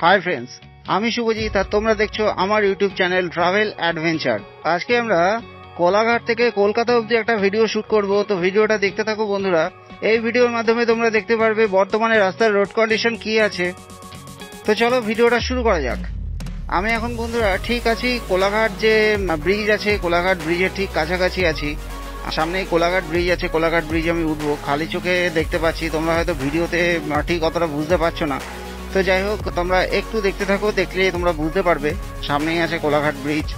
Hi friends, আমি শুভজিৎ আর তোমরা দেখছো আমার ইউটিউব চ্যানেল ট্রাভেল অ্যাডভেঞ্চার। আজকে আমরা কোলাঘাট থেকে কলকাতা অবধি একটা ভিডিও শুট করব, তো ভিডিওটা দেখতে থাকো বন্ধুরা। এই ভিডিওর মাধ্যমে তোমরা দেখতে পারবে বর্তমানে রাস্তার রোড কন্ডিশন কি আছে। তো চলো ভিডিওটা শুরু করা যাক। আমি এখন বন্ধুরা ঠিক আছি কোলাঘাট যে ব্রিজ আছে, কোলাঘাট ব্রিজের ঠিক কাছাকাছি আছি। সামনেই কোলাঘাট ব্রিজ আছে, কোলাঘাট ব্রিজ আমি উঠবো। খালি চোখে দেখতে পাচ্ছি, তোমরা হয়তো ভিডিওতে ঠিক অতটা বুঝতে পারছো না। তো যাই হোক, তোমরা একটু দেখতে থাকো, দেখলে তোমরা বুঝতে পারবে। সামনেই আছে কোলাঘাট ব্রিজ,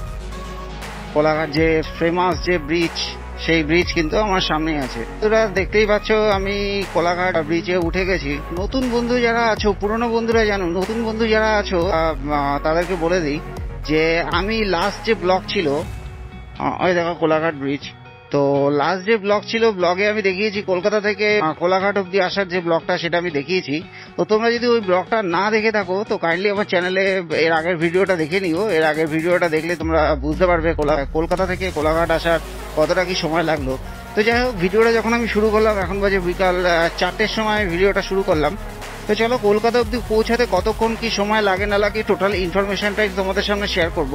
কোলাঘাট যে ফেমাস যে ব্রিজ, সেই ব্রিজ কিন্তু আমার সামনেই আছে। তোমরা দেখতেই পাচ্ছ আমি কোলাঘাট ব্রিজে উঠে গেছি। নতুন বন্ধু যারা আছো, পুরনো বন্ধুরা জানো, নতুন বন্ধু যারা আছো তাদেরকে বলে দিই যে আমি লাস্ট যে ব্লগ ছিল, ওই দেখো কোলাঘাট ব্রিজ। তো লাস্ট যে ব্লগ ছিল, ব্লগে আমি দেখিয়েছি কলকাতা থেকে কোলাঘাট অব্দি আসার যে ব্লগটা, সেটা আমি দেখিয়েছি। তো তোমরা যদি ওই ব্লগটা না দেখে থাকো তো কাইন্ডলি আমার চ্যানেলে এর আগের ভিডিওটা দেখে নিও। এর আগের ভিডিওটা দেখলে তোমরা বুঝতে পারবে কলকাতা থেকে কোলাঘাট আসার কতটা কি সময় লাগলো। তো যাই হোক, ভিডিওটা যখন আমি শুরু করলাম, এখন বাজে বিকাল 4টের সময় ভিডিওটা শুরু করলাম। তো চলো কলকাতা অবধি পৌঁছাতে কতক্ষণ কি সময় লাগে না লাগে টোটাল ইনফরমেশনটাই তোমাদের সামনে শেয়ার করব।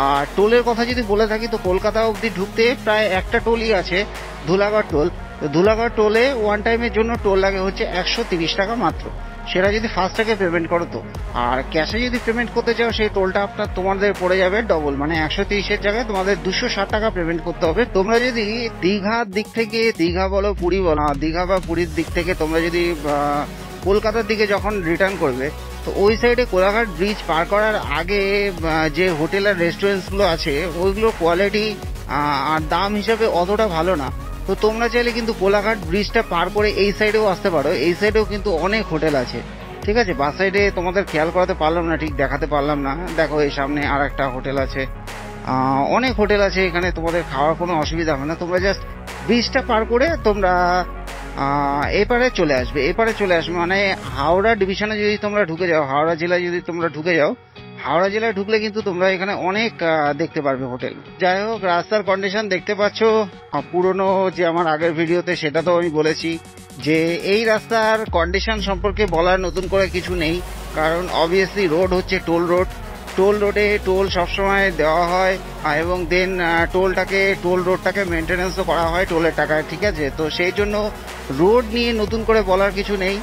আর টোলের কথা যদি বলে থাকি, তো কলকাতা অবধি ঢুকতে প্রায় একটা টোলই আছে, ধুলাগড় টোল। তো ধুলাগড় টোলে ওয়ান টাইমের জন্য টোল লাগে হচ্ছে 130 টাকা মাত্র। সেটা যদি ফাস্ট্যাগে পেমেন্ট করো তো। আর ক্যাশে যদি পেমেন্ট করতে চাও, সেই টোলটা তোমাদের পড়ে যাবে ডবল, মানে 130-এর জায়গায় তোমাদের 260 টাকা পেমেন্ট করতে হবে। তোমরা যদি দীঘার দিক থেকে, দীঘা বলো পুরী বলো, দীঘা বা পুরীর দিক থেকে তোমরা যদি কলকাতার দিকে যখন রিটার্ন করবে, তো ওই সাইডে কোলাঘাট ব্রিজ পার করার আগে যে হোটেল আর রেস্টুরেন্টসগুলো আছে, ওইগুলোর কোয়ালিটি আর দাম হিসাবে অতটা ভালো না। তো তোমরা চাইলে কিন্তু কোলাঘাট ব্রিজটা পার করে এই সাইডেও আসতে পারো। এই সাইডেও কিন্তু অনেক হোটেল আছে, ঠিক আছে। বাস সাইডে তোমাদের খেয়াল করাতে পারলাম না, ঠিক দেখাতে পারলাম না। দেখো এই সামনে আর একটা হোটেল আছে, অনেক হোটেল আছে এখানে, তোমাদের খাওয়ার কোনো অসুবিধা হবে না। তোমরা জাস্ট ব্রিজটা পার করে তোমরা এপারে চলে আসবে, এপারে চলে আসবে মানে হাওড়া ডিভিশনে যদি তোমরা ঢুকে যাও, হাওড়া জেলায় যদি তোমরা ঢুকে যাও, হাওড়া জেলায় ঢুকলে কিন্তু তোমরা এখানে অনেক দেখতে পারবে হোটেল। যাই হোক, রাস্তার কন্ডিশন দেখতে পাচ্ছ। পুরনো যে আমার আগের ভিডিওতে সেটা তো আমি বলেছি যে এই রাস্তার কন্ডিশন সম্পর্কে বলার নতুন করে কিছু নেই, কারণ অবভিয়াসলি রোড হচ্ছে টোল রোড। টোল রোডে টোল সবসময় দেওয়া হয়, এবং দেন টোল রোডটাকে মেনটেন্যান্সও করা হয় টোলের টাকায়, ঠিক আছে। তো সেই জন্য রোড নিয়ে নতুন করে বলার কিছু নেই।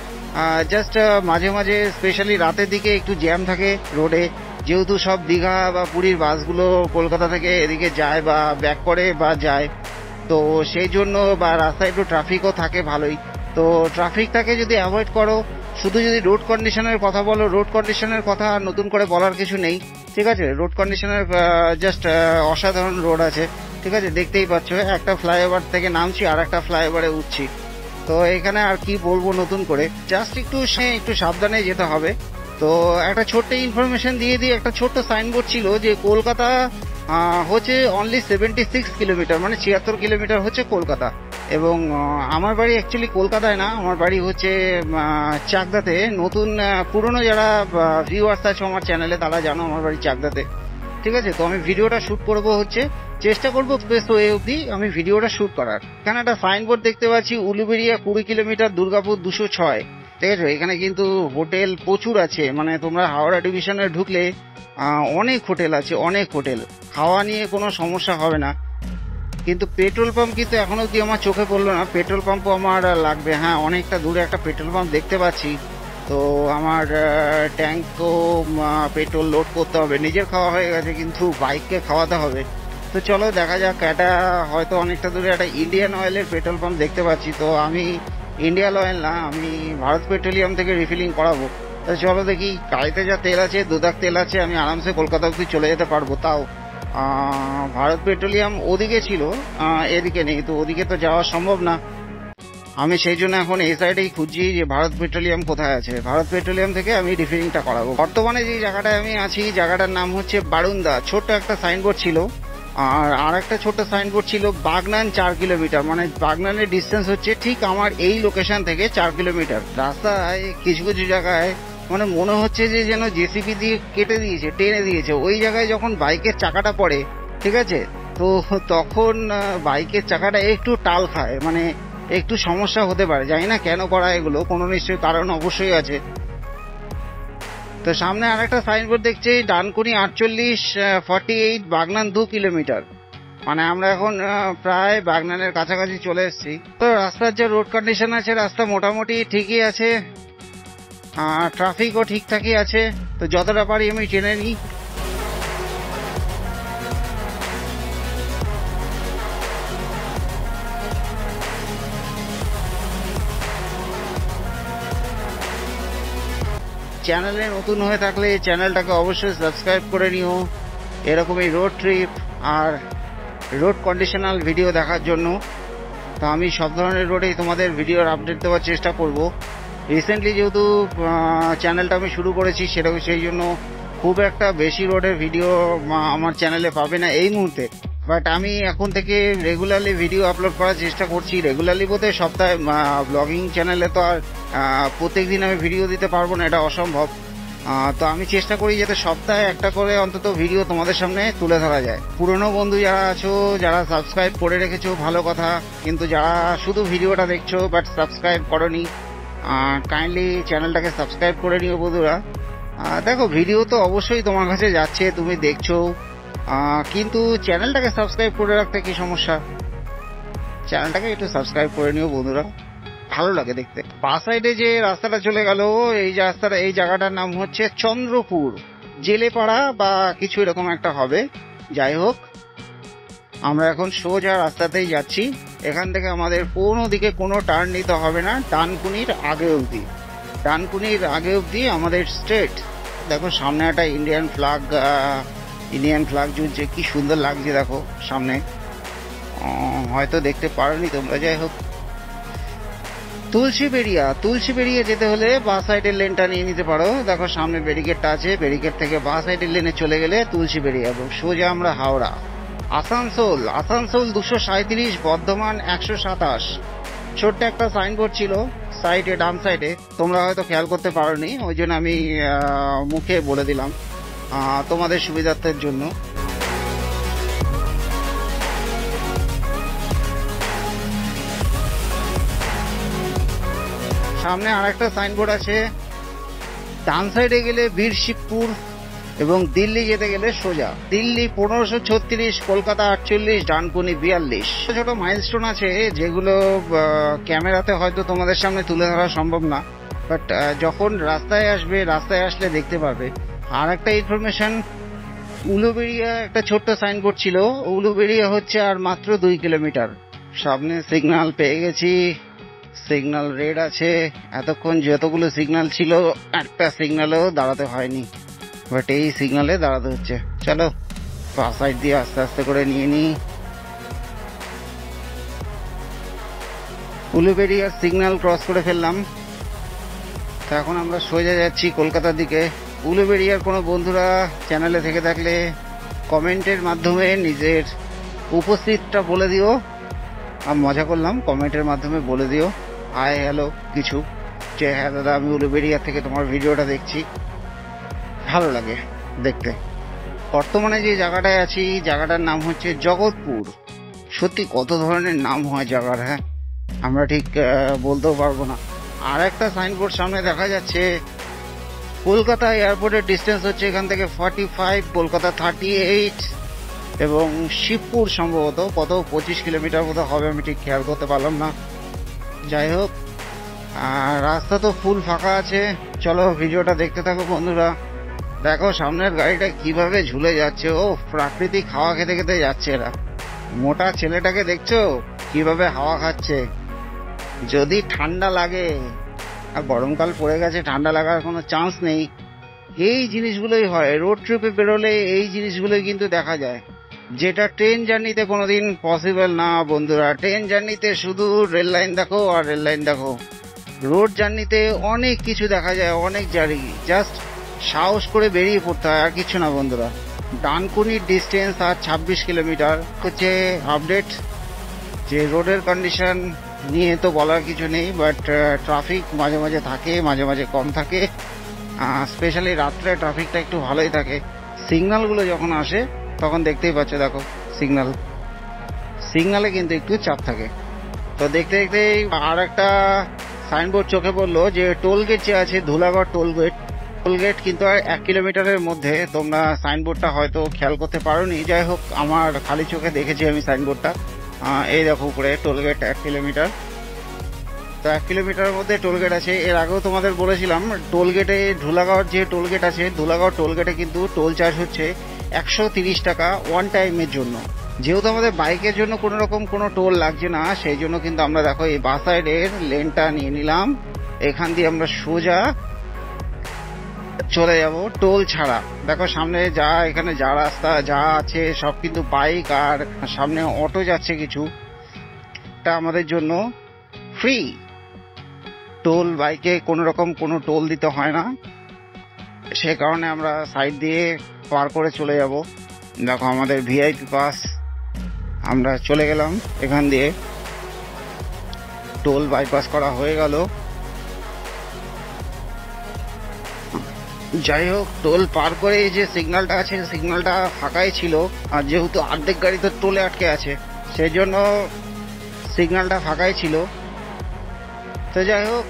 জাস্ট মাঝে মাঝে স্পেশালি রাতের দিকে একটু জ্যাম থাকে রোডে, যেহেতু সব দীঘা বা পুরীর বাসগুলো কলকাতা থেকে এদিকে যায় বা ব্যাক করে বা যায়, তো সেই জন্য বা রাস্তায় একটু ট্রাফিকও থাকে ভালোই। তো ট্রাফিকটাকে যদি অ্যাভয়েড করো, শুধু যদি রোড কন্ডিশনের কথা বলো, রোড কন্ডিশনের কথা নতুন করে বলার কিছু নেই, ঠিক আছে। রোড কন্ডিশনের জাস্ট অসাধারণ রোড আছে, ঠিক আছে। দেখতেই পাচ্ছ, একটা ফ্লাইওভার থেকে নামছি আর একটা ফ্লাইওভারে উঠছি। তো এখানে আর কি বলবো নতুন করে, জাস্ট একটু সাবধানে যেতে হবে। তো একটা ছোট্ট ইনফরমেশন দিয়ে দিই, একটা ছোট্ট সাইনবোর্ড ছিল যে কলকাতা হচ্ছে অনলি 76 কিলোমিটার, মানে 76 কিলোমিটার হচ্ছে কলকাতা। এবং আমার বাড়ি অ্যাকচুয়ালি কলকাতায় না, আমার বাড়ি হচ্ছে চাকদাতে। নতুন পুরনো যারা ভিউয়ার্স আছে আমার চ্যানেলে তারা জানো আমার বাড়ি চাকদাতে, ঠিক আছে। তো আমি ভিডিওটা শুট করবো, চেষ্টা করবো বেশ ওই অবধি আমি ভিডিওটা শুট করার। এখানে একটা সাইনবোর্ড দেখতে পাচ্ছি, উলুবেড়িয়া 20 কিলোমিটার, দুর্গাপুর 206, ঠিক আছে। এখানে কিন্তু হোটেল প্রচুর আছে, মানে তোমরা হাওড়া ডিভিশনে ঢুকলে অনেক হোটেল আছে, অনেক হোটেল। খাওয়া নিয়ে কোনো সমস্যা হবে না। কিন্তু পেট্রোল পাম্প কিন্তু এখনো কি আমার চোখে পড়লো না, পেট্রোল পাম্পও আমার লাগবে। হ্যাঁ, অনেকটা দূরে একটা পেট্রোল পাম্প দেখতে পাচ্ছি। তো আমার ট্যাঙ্কও পেট্রোল লোড করতে হবে। নিজের খাওয়া হয়ে গেছে, কিন্তু বাইককে খাওয়াতে হবে। তো চলো দেখা যাক। এটা হয়তো অনেকটা দূরে একটা ইন্ডিয়ান অয়েলের পেট্রোল পাম্প দেখতে পাচ্ছি। তো আমি ইন্ডিয়ান অয়েল না, আমি ভারত পেট্রোলিয়াম থেকে রিফিলিং করাবো। তো চলো দেখি, গাড়িতে যা তেল আছে, 2 দাগ তেল আছে, আমি আরামসে কলকাতা অবধি চলে যেতে পারবো। তাও ভারত পেট্রোলিয়াম ওদিকে ছিল, এদিকে নেই, তো ওদিকে তো যাওয়া সম্ভব না। আমি সেই জন্য এখন এই সাইডেই খুঁজছি যে ভারত পেট্রোলিয়াম কোথায় আছে। ভারত পেট্রোলিয়াম থেকে আমি রিফিলিংটা করাবো। বর্তমানে যে জায়গাটায় আমি আছি, জায়গাটার নাম হচ্ছে বারুন্দা। ছোট্ট একটা সাইনবোর্ড ছিল, আর একটা ছোট্ট সাইনবোর্ড ছিল বাগনান 4 কিলোমিটার, মানে বাগনানের ডিস্টেন্স হচ্ছে ঠিক আমার এই লোকেশন থেকে 4 কিলোমিটার। রাস্তায় কিছু কিছু জায়গায় মানে মনে হচ্ছে যে যেন জেসিবি দিয়ে কেটে দিয়েছে, টেনে দিয়েছে। ওই জায়গায় যখন বাইকের চাকাটা পড়ে, ঠিক আছে, তো তখন বাইকের চাকাটা একটু টাল খায়, মানে একটু সমস্যা হতে পারে। জানি না কেন করা এগুলো, কোনো নিশ্চয়ই কারণ অবশ্যই আছে। তো সামনে আরেকটা সাইনবোর্ড দেখছি, ডানকুনি 48 48 বাগনান 2 কিলোমিটার। মানে আমরা এখন প্রায় বাগনানের কাছাকাছি চলে এসেছি। তো রাস্তার যে রোড কন্ডিশন আছে, রাস্তা মোটামুটি ঠিকই আছে, ট্রাফিকও ঠিকঠাকই আছে। তো যতটা পারি আমি টেনে নিই। চ্যানেলে নতুন হয়ে থাকলে চ্যানেলটাকে অবশ্যই সাবস্ক্রাইব করে নিও এরকমই রোড ট্রিপ আর রোড কন্ডিশনাল ভিডিও দেখার জন্য। তো আমি সব ধরনের রোডেই তোমাদের ভিডিওর আপডেট দেওয়ার চেষ্টা করব। রিসেন্টলি যেহেতু চ্যানেলটা আমি শুরু করেছি, সেরকম সেই জন্য খুব একটা বেশি রোডের ভিডিও আমার চ্যানেলে পাবে না এই মুহূর্তে। বাট আমি এখন থেকে রেগুলারলি ভিডিও আপলোড করার চেষ্টা করছি। রেগুলারলি বলতে সপ্তাহে, ব্লগিং চ্যানেলে তো আর প্রত্যেক দিন আমি ভিডিও দিতে পারবো না, এটা অসম্ভব। তো আমি চেষ্টা করি যাতে সপ্তাহে একটা করে অন্তত ভিডিও তোমাদের সামনে তুলে ধরা যায়। পুরনো বন্ধু যারা আছো, যারা সাবস্ক্রাইব করে রেখেছো ভালো কথা, কিন্তু যারা শুধু ভিডিওটা দেখছো বাট সাবস্ক্রাইব করোনি, কাইন্ডলি চ্যানেলটাকে সাবস্ক্রাইব করে নিও বন্ধুরা। দেখো ভিডিও তো অবশ্যই তোমার কাছে যাচ্ছে, তুমি দেখছো, কিন্তু চ্যানেলটাকে সাবস্ক্রাইব করে রাখতে কি সমস্যা? চ্যানেলটাকে একটু সাবস্ক্রাইব করে নিও বন্ধুরা, ভালো লাগে দেখতে। বাঁ সাইডে যে রাস্তাটা চলে গেল, এই জায়গাটার নাম হচ্ছে চন্দ্রপুর জেলেপাড়া বা কিছু এরকম একটা হবে। যাই হোক, আমরা এখন সোজা রাস্তাতেই যাচ্ছি। এখান থেকে আমাদের কোনো দিকে কোনো টার্ন নিতে হবে না, ডানকুনির আগে অবধি আমাদের স্ট্রেট। দেখো সামনে একটা ইন্ডিয়ান ফ্ল্যাগ ঝুলছে, কি সুন্দর লাগছে দেখো সামনে, হয়তো দেখতে পারোনি তোমরা। যাই হোক, তুলসী বেরিয়ে যেতে হলে বাঁ সাইডের লেনটা নিয়ে নিতে পারো। দেখো সামনে ব্যারিকেডটা আছে, ব্যারিকেড থেকে বাঁ সাইডের লেনে চলে গেলে তুলসী বেরিয়ে এবং সোজা আমরা হাওড়া। আসানসোল 237, বর্ধমান 127। ছোট্ট একটা সাইনবোর্ড ছিল সাইডে, ডান সাইডে, তোমরা হয়তো খেয়াল করতে পারোনি, ওই জন্য আমি মুখে বলে দিলাম তোমাদের সুবিধার্থের জন্য। সামনে আরেকটা সাইনবোর্ড আছে, ডান সাইডে গেলে বীরশিবপুর এবং দিল্লি যেতে গেলে সোজা দিল্লি 1536, কলকাতা 48, ডানকুনি 42। ছোট মাইলস্টোন আছে যেগুলো ক্যামেরাতে হয়তো তোমাদের সামনে তুলে ধরা সম্ভব না, বাট যখন রাস্তায় আসলে দেখতে পারবে। আর একটা ইনফরমেশন, উলুবেড়িয়া একটা ছোট্ট সাইনবোর্ড ছিল, উলুবেড়িয়া হচ্ছে আর মাত্র 2 কিলোমিটার। সামনে সিগন্যাল পেয়ে গেছি, সিগন্যাল রেড আছে। এতক্ষণ যতগুলো সিগন্যাল ছিল একটা সিগন্যালেও দাঁড়াতে হয়নি, বাট এই সিগন্যালে দাঁড়াতে হচ্ছে। চলো বাঁ সাইড দিয়ে আস্তে আস্তে করে নিয়ে নিই। উলুবেড়িয়ার সিগন্যাল ক্রস করে ফেললাম। তো এখন আমরা সোজা যাচ্ছি কলকাতার দিকে। উলুবেড়িয়ার কোনো বন্ধুরা চ্যানেলে থেকে থাকলে কমেন্টের মাধ্যমে নিজের উপস্থিতটা বলে দিও। আমি মজা করলাম, কমেন্টের মাধ্যমে বলে দিও হাই হ্যালো কিছু, যে হ্যাঁ দাদা আমি উলুবেড়িয়া থেকে তোমার ভিডিওটা দেখছি, ভালো লাগে দেখতে। বর্তমানে যে জায়গাটায় আছি, জায়গাটার নাম হচ্ছে জগৎপুর। সত্যি কত ধরনের নাম হয় জায়গার, হ্যাঁ আমরা ঠিক বলতেও পারবো না। আর একটা সাইনবোর্ড সামনে দেখা যাচ্ছে, কলকাতা এয়ারপোর্টের ডিস্টেন্স হচ্ছে এখান থেকে 45, কলকাতা 38 এবং শিবপুর সম্ভবত কত 25 কিলোমিটার মতো হবে, আমি ঠিক খেয়াল করতে পারলাম না। যাই হোক, রাস্তা তো ফুল ফাঁকা আছে। চলো ভিডিওটা দেখতে থাকো বন্ধুরা। দেখো সামনের গাড়িটা কিভাবে ঝুলে যাচ্ছে, ও প্রাকৃতিক হাওয়া খেতে খেতে যাচ্ছে এরা। মোটা ছেলেটাকে দেখছো কিভাবে হাওয়া খাচ্ছে। যদি ঠান্ডা লাগে, আর গরমকাল পড়ে গেছে, ঠান্ডা লাগার কোনো চান্স নেই। এই জিনিসগুলোই হয় রোড ট্রিপে বেরোলে, এই জিনিসগুলোই কিন্তু দেখা যায়, যেটা ট্রেন জার্নিতে কোনোদিন পসিবল না বন্ধুরা। ট্রেন জার্নিতে শুধু রেল লাইন দেখো আর রেল লাইন দেখো। রোড জার্নিতে অনেক কিছু দেখা যায়, অনেক জার্নি, জাস্ট সাহস করে বেরিয়ে পড়তে হয়, আর কিছু না বন্ধুরা। ডানকুনির ডিস্টেন্স আর 26 কিলোমিটার হচ্ছে আপডেট। যে রোডের কন্ডিশন নিয়ে তো বলার কিছু নেই, বাট ট্রাফিক মাঝে মাঝে থাকে, মাঝে মাঝে কম থাকে, স্পেশালি রাত্রে ট্রাফিকটা একটু ভালোই থাকে। সিগন্যালগুলো যখন আসে তখন দেখতেই পাচ্ছ, দেখো সিগন্যালে কিন্তু একটু চাপ থাকে। তো দেখতে দেখতেই আর একটা সাইনবোর্ড চোখে পড়লো, যে টোল গেট যে আছে ধুলাগড় টোল গেট, টোলগেট কিন্তু আর 1 কিলোমিটারের মধ্যে। তোমরা সাইনবোর্ডটা হয়তো খেয়াল করতে পারোনি, যাই হোক আমার খালি চোখে দেখেছি আমি সাইনবোর্ডটা। এই দেখো উপরে টোলগেট 1 কিলোমিটার। তো 1 কিলোমিটারের মধ্যে টোলগেট আছে। এর আগেও তোমাদের বলেছিলাম টোলগেটে ধুলাগড় যে টোলগেট আছে, ধুলাগড় টোলগেটে কিন্তু টোল চার্জ হচ্ছে 130 টাকা ওয়ান টাইমের জন্য। যেহেতু আমাদের বাইকের জন্য কোনো রকম কোনো টোল লাগছে না, সেই জন্য কিন্তু আমরা দেখো এই বাঁ সাইডের লেনটা নিয়ে নিলাম। এখান দিয়ে আমরা সোজা চলে যাব টোল ছাড়া। দেখো সামনে যা এখানে যা রাস্তা যা আছে সব কিন্তু বাইক, আর সামনে অটো যাচ্ছে কিছু, এটা আমাদের জন্য ফ্রি টোল। বাইকে কোনো রকম কোনো টোল দিতে হয় না, সে কারণে আমরা সাইড দিয়ে পার করে চলে যাব। দেখো আমাদের ভিআইপি পাস, আমরা চলে গেলাম এখান দিয়ে, টোল বাইপাস করা হয়ে গেল। যাই হোক টোল পার করে যে সিগন্যালটা আছে সিগন্যালটা ফাঁকাই ছিল, আর যেহেতু অর্ধেক গাড়ি তো টোলে আটকে আছে সেই জন্য সিগন্যালটা ফাঁকাই ছিল। তো যাই হোক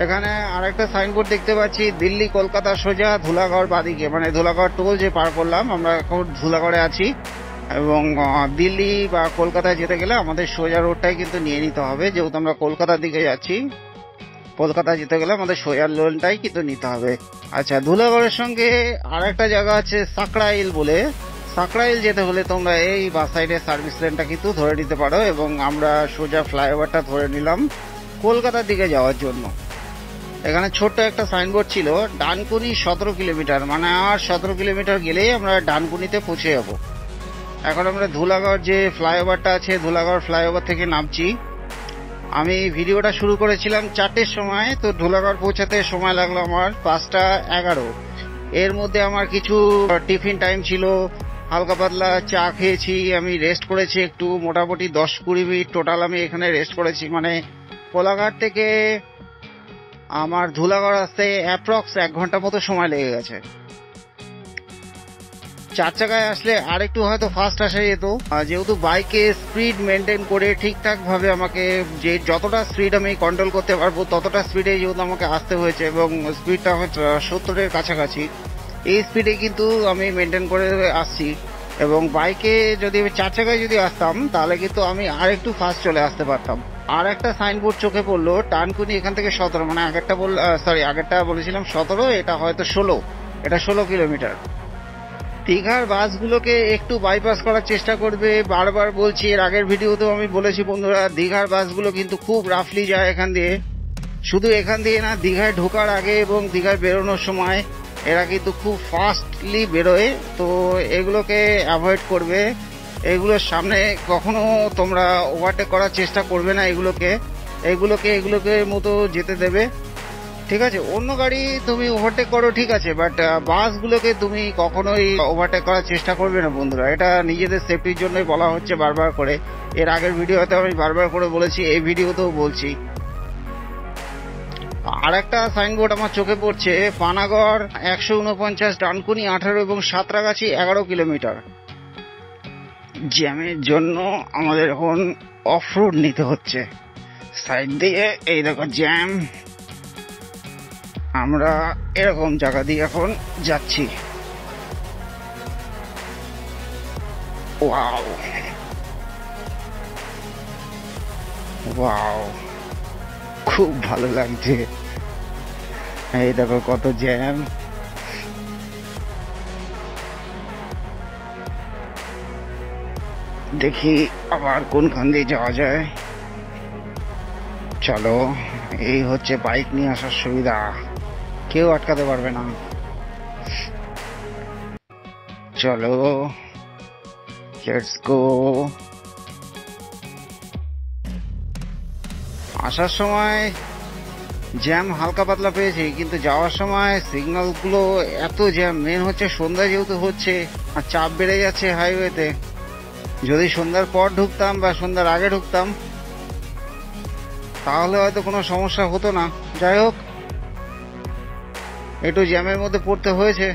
এখানে আরেকটা সাইনবোর্ড দেখতে পাচ্ছি, দিল্লি কলকাতা সোজা ধুলাগড় বাদিকে, মানে ধুলাগড় টোল যে পার করলাম আমরা এখন ধুলাগড়ে আছি। এবং দিল্লি বা কলকাতায় যেতে গেলে আমাদের সোজা রোডটাই কিন্তু নিয়ে নিতে হবে, যেহেতু আমরা কলকাতার দিকে যাচ্ছি। কলকাতা যেতে গেলে আমাদের সোজা লেনটাই কিন্তু নিতে হবে। আচ্ছা, ধুলাগড়ের সঙ্গে আর একটা জায়গা আছে সাকরাইল বলে। সাকরাইল যেতে হলে তোমরা এই বাস সাইডের সার্ভিস লেনটা কিন্তু ধরে নিতে পারো, এবং আমরা সোজা ফ্লাইওভারটা ধরে নিলাম কলকাতার দিকে যাওয়ার জন্য। এখানে ছোট্ট একটা সাইনবোর্ড ছিল ডানকুনি 17 কিলোমিটার, মানে আর 17 কিলোমিটার গেলেই আমরা ডানকুনিতে পৌঁছে যাব। এখন আমরা ধুলাগড় যে ফ্লাইওভারটা আছে ধুলাগড় ফ্লাইওভার থেকে নামছি। আমি ভিডিওটা শুরু করেছিলাম 4টের সময়, তো ধুলাগড় পৌঁছাতে সময় লাগলো আমার 5টা 11। এর মধ্যে আমার কিছু টিফিন টাইম ছিল, হালকা পাতলা চা খেয়েছি, আমি রেস্ট করেছি একটু, মোটামুটি 10-20 মিনিট টোটাল আমি এখানে রেস্ট করেছি। মানে কোলাঘাট থেকে আমার ধুলাগড় আসতে অ্যাপ্রক্স 1 ঘন্টা মতো সময় লেগে গেছে। 4 চাকায় আসলে আর একটু হয়তো ফাস্ট আসা যেত, যেহেতু বাইকে স্পিড মেনটেন করে ঠিকঠাক ভাবে আমাকে যে যতটা স্পিড আমি কন্ট্রোল করতে পারবো ততটা স্পিডে যেহেতু আমাকে আসতে হয়েছে, এবং স্পিডটা হয়তো 70-এর কাছাকাছি, এই স্পিডে কিন্তু আমি মেনটেন করে আসছি। এবং বাইকে যদি আমি 4 চাকায় যদি আসতাম তাহলে কিন্তু আমি আর একটু ফাস্ট চলে আসতে পারতাম। আর একটা সাইনবোর্ড চোখে পড়লো ডানকুনি এখান থেকে 17, মানে আগেরটা বলেছিলাম 17, এটা হয়তো 16, এটা 16 কিলোমিটার। দীঘার বাসগুলোকে একটু বাইপাস করার চেষ্টা করবে, বারবার বলছি, এর আগের ভিডিওতেও আমি বলেছি বন্ধুরা, দীঘার বাসগুলো কিন্তু খুব রাফলি যায় এখান দিয়ে। শুধু এখান দিয়ে না, দীঘায় ঢোকার আগে এবং দীঘায় বেরোনোর সময় এরা কিন্তু খুব ফাস্টলি বেরোয়। তো এগুলোকে অ্যাভয়েড করবে, এগুলোর সামনে কখনো তোমরা ওভারটেক করার চেষ্টা করবে না, এগুলোকে মতো যেতে দেবে, ঠিক আছে? অন্য গাড়ি তুমি ওভারটেক করো ঠিক আছে, বাট বাসগুলোকে তুমি কখনোই ওভারটেক করার চেষ্টা করবে না বন্ধুরা। এটা নিজেদের সেফটির জন্যই বলা হচ্ছে বারবার করে, এর আগের ভিডিওতে আমি বারবার করে বলেছি, এই ভিডিওতেও বলছি। আর একটা সাইনবোর্ড আমার চোখে পড়ছে, পানাগড় 149, ডানকুনি 18 এবং সাঁতরাগাছি 11 কিলোমিটার। জ্যামের জন্য আমাদের এখন অফ রোড নিতে হচ্ছে সাইড দিয়ে। এই দেখো জ্যাম, আমরা এরকম জায়গা দিয়ে এখন যাচ্ছি। ওয়াও ওয়াও, খুব ভালো লাগছে। এই দেখো কত জ্যাম। দেখি আবার কোনখান দিয়ে যাওয়া যায়। চলো, এই হচ্ছে বাইক নিয়ে আসার সুবিধা, কেউ আটকাতে পারবে না। চলো লেটস গো। আসার সময় জ্যাম হালকা পাতলা পেয়েছি, কিন্তু যাওয়ার সময় সিগন্যাল গুলো এত জ্যাম। মেন হচ্ছে সন্ধ্যা যেহেতু হচ্ছে আর চাপ বেড়ে যাচ্ছে হাইওয়েতে। যদি সন্ধ্যার পর ঢুকতাম বা সন্ধ্যার আগে ঢুকতাম তাহলে হয়তো কোনো সমস্যা হতো না। যাই হোক, একটু জ্যামের মধ্যে পড়তে হয়েছে।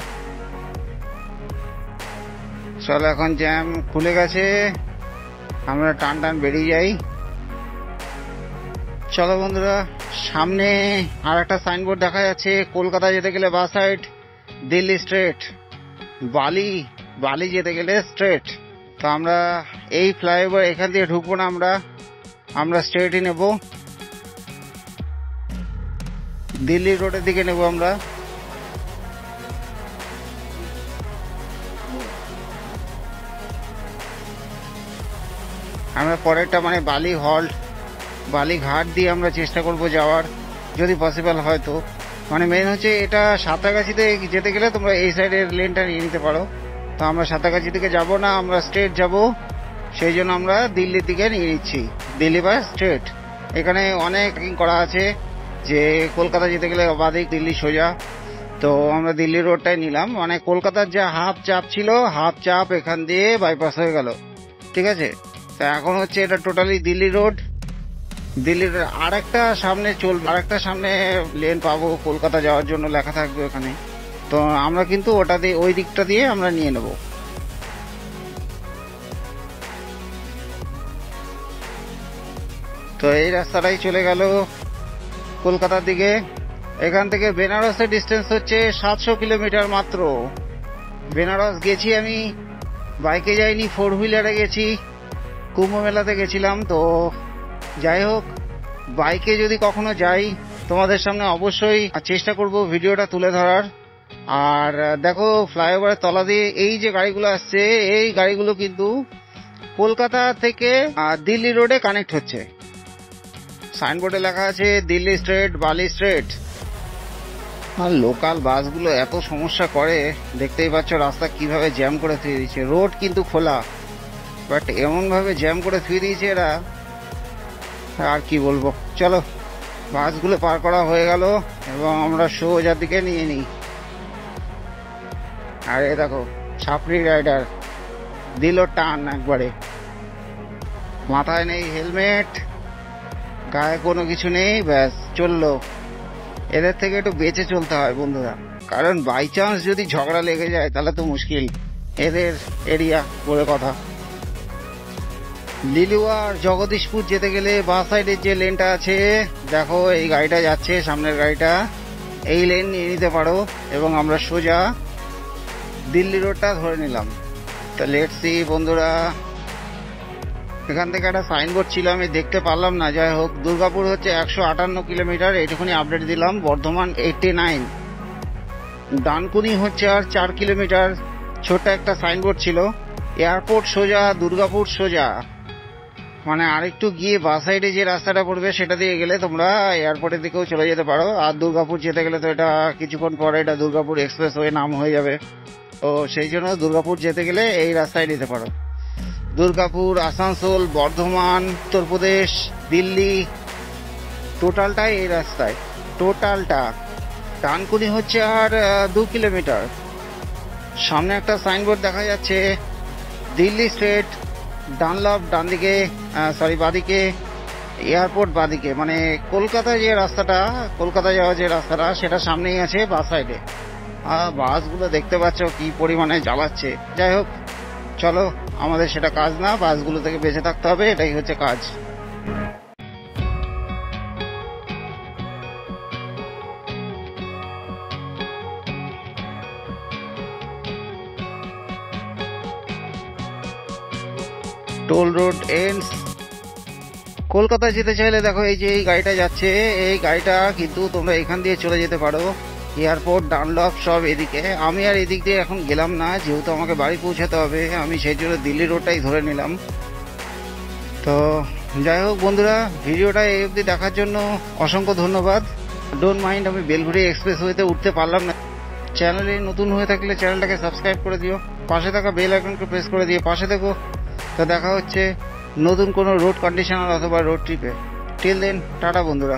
চলো, এখন জ্যাম খুলে গেছে, আমরা টান বেরিয়ে যাই। চলো বন্ধুরা, সামনে আর একটা সাইনবোর্ড দেখা যাচ্ছে, কলকাতা যেতে গেলে বাস সাইড দিল্লি স্ট্রেট, বালি যেতে গেলে স্ট্রেট। তো আমরা এই ফ্লাইওভার এখান দিয়ে ঢুকবো না, আমরা স্ট্রেটই নেব, দিল্লি রোডের দিকে নেব আমরা। আমরা পরেরটা মানে বালি ঘাট দিয়ে আমরা চেষ্টা করব যাওয়ার, যদি পসিবল হয় তো। মানে মেন হচ্ছে এটা সাঁতরাগাছিতে যেতে গেলে তোমরা এই সাইডের লেনটা নিয়ে নিতে পারো। তো আমরা সাঁতরাগাছি থেকে যাব না, আমরা স্ট্রেট যাব, সেই জন্য আমরা দিল্লির দিকে নিয়ে নিচ্ছি, দিল্লি বা স্ট্রেট। এখানে অনেক করা আছে যে কলকাতা যেতে গেলে বাদিক, দিল্লি সোজা। তো আমরা দিল্লি রোডটাই নিলাম, মানে কলকাতার যা হাফ চাপ ছিল, হাফ চাপ এখান দিয়ে বাইপাস হয়ে গেল, ঠিক আছে। তো এখন হচ্ছে এটা টোটালি দিল্লি রোড। দিল্লির আরেকটা সামনে লেন পাবো কলকাতা যাওয়ার জন্য, লেখা থাকবে ওখানে। তো আমরা কিন্তু ওটা দিয়ে, ওই দিকটা দিয়ে আমরা নিয়ে নেব। তো এই রাস্তাটাই চলে গেল কলকাতার দিকে। এখান থেকে বেনারসের ডিস্টেন্স হচ্ছে 700 কিলোমিটার মাত্র। বেনারস গেছি আমি, বাইকে যাইনি, 4 হুইলারে গেছি, কুম্ভ মেলাতে গেছিলাম। তো যাই হোক, বাইকে যদি কখনো যাই তোমাদের সামনে অবশ্যই চেষ্টা করব ভিডিওটা তুলে ধরার। আর দেখো ফ্লাইওভারের তলা দিয়ে এই যে গাড়িগুলো আসছে, এই গাড়িগুলো কিন্তু কলকাতা থেকে দিল্লি রোডে কানেক্ট হচ্ছে। সাইনবোর্ডে লেখা আছে দিল্লি স্ট্রেট, বালি স্ট্রেট। আর লোকাল বাসগুলো এত সমস্যা করে, দেখতেই পাচ্ছ রাস্তা কিভাবে জ্যাম করে থুয়ে দিচ্ছে। রোড কিন্তু খোলা, বাট এমন ভাবে জ্যাম করে থুয়ে দিয়েছে এরা, আর কি বলবো। চলো, বাসগুলো পার করা হয়ে গেল এবং আমরা সোজা দিকে নিয়ে নিই। আর এ দেখো ছাপড়ি রাইডার দিল টান একবারে, মাথায় নেই হেলমেট, গায়ে কোনো কিছু নেই, ব্যাস চললো। এদের থেকে একটু বেঁচে চলতে হয় বন্ধুরা, কারণ বাই চান্স যদি ঝগড়া লেগে যায় তাহলে তো মুশকিল, এদের এরিয়া বলে কথা। লিলুয়া আর জগদীশপুর যেতে গেলে বাঁ সাইডের যে লেনটা আছে, দেখো এই গাড়িটা যাচ্ছে, সামনের গাড়িটা, এই লেন নিয়ে নিতে পারো এবং আমরা সোজা দিল্লি রোডটা ধরে নিলাম। তো লেটস সি বন্ধুরা, এখান থেকে একটা সাইনবোর্ড ছিল আমি দেখতে পারলাম না, যাই হোক। দুর্গাপুর হচ্ছে 158 কিলোমিটার, এইটুকুনি আপডেট দিলাম। বর্ধমান 89, ডানকুনি হচ্ছে আর 4 কিলোমিটার, ছোট একটা সাইনবোর্ড ছিল। এয়ারপোর্ট সোজা, দুর্গাপুর সোজা, মানে আরেকটু গিয়ে বাঁ সাইডে যে রাস্তাটা পড়বে সেটা দিয়ে গেলে তোমরা এয়ারপোর্টের দিকেও চলে যেতে পারো। আর দুর্গাপুর যেতে গেলে তো এটা কিছুক্ষণ পরে এটা দুর্গাপুর এক্সপ্রেস ওয়ে নাম হয়ে যাবে। তো সেই জন্য দুর্গাপুর যেতে গেলে এই রাস্তায় নিতে পারো। দুর্গাপুর, আসানসোল, বর্ধমান, উত্তরপ্রদেশ, দিল্লি, টোটালটাই এই রাস্তায়, টোটালটা। ডানকুনি হচ্ছে আর 2 কিলোমিটার। সামনে একটা সাইনবোর্ড দেখা যাচ্ছে দিল্লি স্ট্রেট, ডানলপ ডান দিকে, বাদিকে, এয়ারপোর্ট বাদিকে, মানে কলকাতা যে রাস্তাটা, কলকাতা যাওয়ার যে রাস্তাটা সেটা সামনেই আছে বাস সাইডে। বাসগুলো দেখতে পাচ্ছ কি পরিমাণে জ্বালাচ্ছে। যাই হোক, চলো, আমাদের সেটা কাজ না, বাসগুলো থেকে বেঁচে থাকতে হবে, এটাই হচ্ছে কাজ। Toll road ends. কলকাতা যেতে চাইলে দেখো এই যে এই গাড়িটা যাচ্ছে, এই গাড়িটা কিন্তু তোমরা এখান দিয়ে চলে যেতে পারো, এয়ারপোর্ট, ডানলপ সব এদিকে। আমি আর এদিক দিয়ে এখন গেলাম না, যেহেতু আমাকে বাড়ি পৌঁছাতে হবে, আমি সেই জন্য দিল্লি রোডটাই ধরে নিলাম। তো যাই হোক বন্ধুরা, ভিডিওটা এই অবধি দেখার জন্য অসংখ্য ধন্যবাদ। ডোন্ট মাইন্ড আমি বেলঘড়ি এক্সপ্রেস ওয়েতে উঠতে পারলাম না। চ্যানেলে নতুন হয়ে থাকলে চ্যানেলটাকে সাবস্ক্রাইব করে দিও, পাশে থাকা বেল আইকনকে প্রেস করে দিয়ে পাশে দেখো। তো দেখা হচ্ছে নতুন কোনো রোড কন্ডিশনার অথবা রোড ট্রিপে। টিল দেন, টাটা বন্ধুরা।